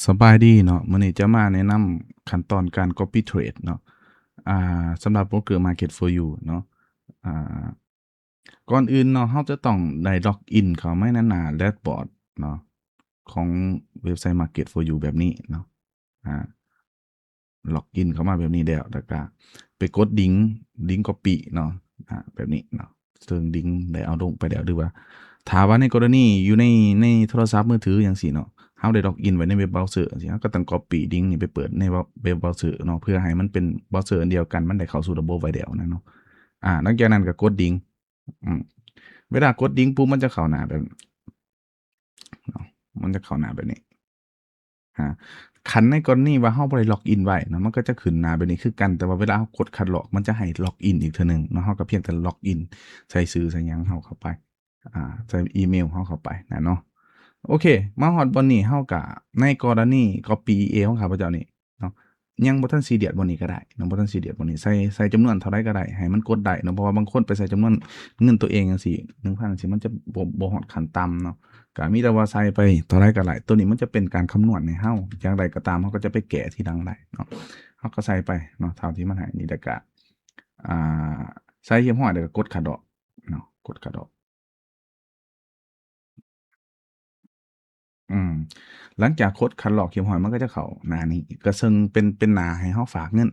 สบายดีเนาะมื้อนี้จะมาแนะนำขั้นตอนการ Copy Trade เนาะสำหรับโบรกเกอร์ Market for You เนาะอ่าก่อนอื่นเนาะเราจะต้องได้ล็อกอินเข้ามาในหน้าแดชบอร์ดเนาะของเว็บไซต์ Market for You แบบนี้เนาะอ่าล็อกอินเข้ามาแบบนี้แล้วก็ไปกดลิงก์ Copy เนาะแบบนี้เนาะซึ่งลิงก์ได้เอาลงไปแล้วหรือว่าถ้าว่าในกรณีอยู่ในโทรศัพท์มือถือจังซี้เนาะ เราได้ล็อกอินไว้ในเว็บเบราว์เซอร์จังซี้เราก็ต้อง copy ลิงก์นี้ไปเปิดในเว็บเบราว์เซอร์เนาะเพื่อให้มันเป็นเบราว์เซอร์อันเดียวกันมันได้เข้าสู่ระบบไว้แล้วนะเนาะหลังจากนั้นก็กดลิงก์อืมเวลากดลิงก์ปุ๊บมันจะเข้าหน้าแบบเนาะมันจะเข้าหน้าแบบนี้อาคันในกรณีว่าเราบ่ได้ล็อกอินไว้เนาะมันก็จะขึ้นหน้าแบบนี้คือกันแต่ว่าเวลาเรากดคัดลอกมันจะให้ล็อกอินอีกเทื่อหนึ่งเนาะเราก็เพียงแต่ล็อกอินใส่ชื่อใส่หยังเราเข้าไปใส่อีเมลเราเข้าไปนะเนาะ โอเคมาฮอดบอนนี้เฮาก็ในกรณี Copy EA ของข้าพเจ้านี่เนาะยังบ่ทันซีเรียสบ่นี้ก็ได้เนาะบ่ทันซีเรียสบ่นี้ใส่จำนวนเท่าใดก็ได้ให้มันกดได้เนาะเพราะว่าบางคนไปใส่จำนวนเงินตัวเองจังซี้1,000จังซี้มันจะบ่ฮอดขั้นต่ำเนาะก็มีแต่ว่าใส่ไปเท่าไรก็ได้ตัวนี้มันจะเป็นการคำนวณให้เฮาอย่างไรก็ตามเฮาก็จะไปแก้ทีหลังได้เนาะเฮาก็ใส่ไปเนาะเท่าที่มันให้นี่แล้วก็อ่าใส่เรียบร้อยแล้วก็กดเข้าดอกเนาะกดเข้าดอก อืมหลังจากโคดคัดลอกเข็มหอยมันก็จะเข้าหน้านี้ก็ซึ่งเป็นหน้าให้เราฝากเงิน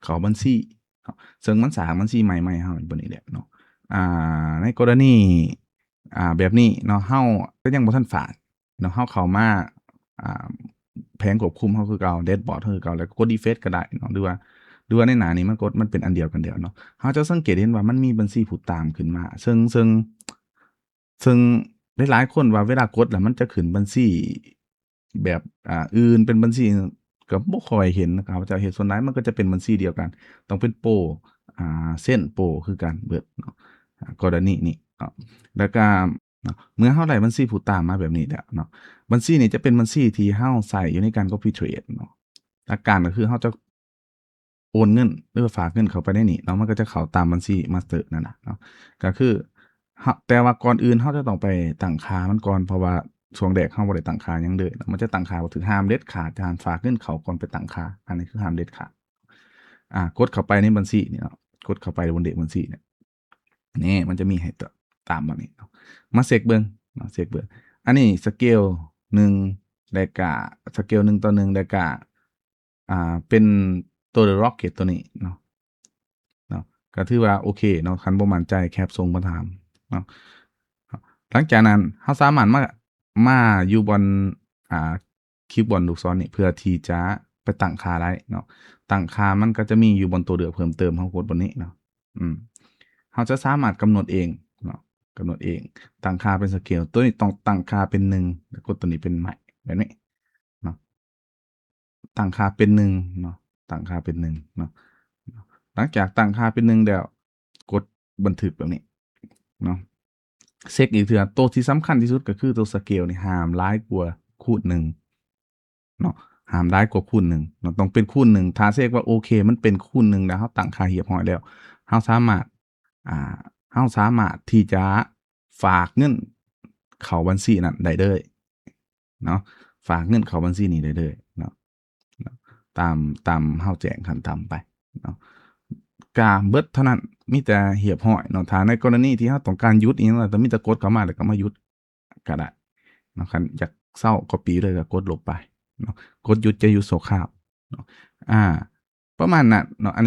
เข้าบัญชีเนาะซึ่งมันสร้างบัญชีใหม่มาให้เราบัดนี้แหละเนาะในกรณีแบบนี้เนาะเราก็ยังบ่ทันฝากเนาะเราเข้ามาอ่าแผงควบคุมเราคือเก่าแดชบอร์ดเราคือเก่าแล้วก็กด refresh ก็ได้เนาะหรือว่าในหน้านี้มันเป็นอันเดียวกันแล้วเนาะเราจะสังเกตเห็นว่ามันมีบัญชีผู้ตามขึ้นมาซึ่งหลายๆคนว่าเวลากดแล้วมันจะขึ้นบัญชีแบบอื่นเป็นบัญชีก็บ่ค่อยเห็นนะครับจะเห็นส่วนใหญ่มันก็จะเป็นบัญชีเดียวกันต้องเป็นโปรเส้นโปรคือกันเบิดเนาะกรณีนี้เนาะแล้วก็เนาะเมื่อเราได้บัญชีผู้ตามมาแบบนี้แล้วเนาะบัญชีนี้จะเป็นบัญชีที่เราใช้อยู่ในการ Copy Trade เนาะหลักการก็คือเราจะ โอนเงินหรือว่าฝากเงินเข้าไปในนี้แล้วมันก็จะเข้าตามบัญชีมาสเตอร์นั่นน่ะเนาะก็คือแต่ว่าก่อนอื่นเราจะต้องไปตั้งค่ามันก่อนเพราะว่าช่วงแรกเราบ่ได้ตั้งค่าหยังเลยมันจะตั้งค่าว่าถึงห้ามเด็ดขาดห้ามฝากเงินเข้าก่อนไปตั้งค่าอันนี้คือห้ามเด็ดขาดกดเข้าไปในบัญชีนี่เนาะกดเข้าไปบนเลขบัญชีเนี่ยนี่มันจะมีให้ตามมานี่เนาะมาเช็กเบิ่งเนาะเช็กเบิ่งอันนี้สเกล1แล้วก็สเกล1:1แล้วก็เป็นตัว The Rocket ตัวนี้เนาะ เนาะก็ถือว่าโอเคเนาะคันบ่มั่นใจแคปส่งมาถามเนาะหลังจากนั้นเราสามารถมาอยู่บนอ่าคลิกบนลูกศรนี่เพื่อที่จะไปตั้งค่าได้เนาะตั้งค่ามันก็จะมีอยู่บนตัวเลือกเพิ่มเติมเรากดบนนี้เนาะอืมเราจะสามารถกำหนดเองเนาะกำหนดเองตั้งค่าเป็นสเกลตัวนี้ต้องตั้งค่าเป็น1แล้วกดตัวนี้เป็นใหม่แบบนี้เนาะ ตั้งค่าเป็น1เนาะตั้งค่าเป็น1เนาะหลังจากตั้งค่าเป็น1แล้วกดบันทึกแบบนี้เนาะเช็กอีกเทื่อตัวที่สำคัญที่สุดก็คือตัวสเกลนี่ห้ามหลายกว่าคูณ1เนาะห้ามหลายกว่าคูณ1เนาะต้องเป็นคูณ1ถ้าเช็กว่าโอเคมันเป็นคูณ1แล้วเราตั้งค่าเรียบร้อยแล้วเราสามารถอ่าเราสามารถที่จะฝากเงินเข้าบัญชีนั้นได้เลยเนาะฝากเงินเข้าบัญชีนี้ได้เลยเนาะ เนาะตามเฮาแจ้งขั้นต่ำไปเนาะก็เบิดเท่านั้นมีแต่เรียบร้อยเนาะถ้าในกรณีที่เราต้องการหยุดอิหยังล่ะก็มีแต่กดเข้ามาแล้วก็มาหยุดก็ได้เนาะคันอยากเซา copy เลยก็กดลบไปเนาะกดหยุดจะหยุดชั่วคราวเนาะอาประมาณนั้นเนาะอัน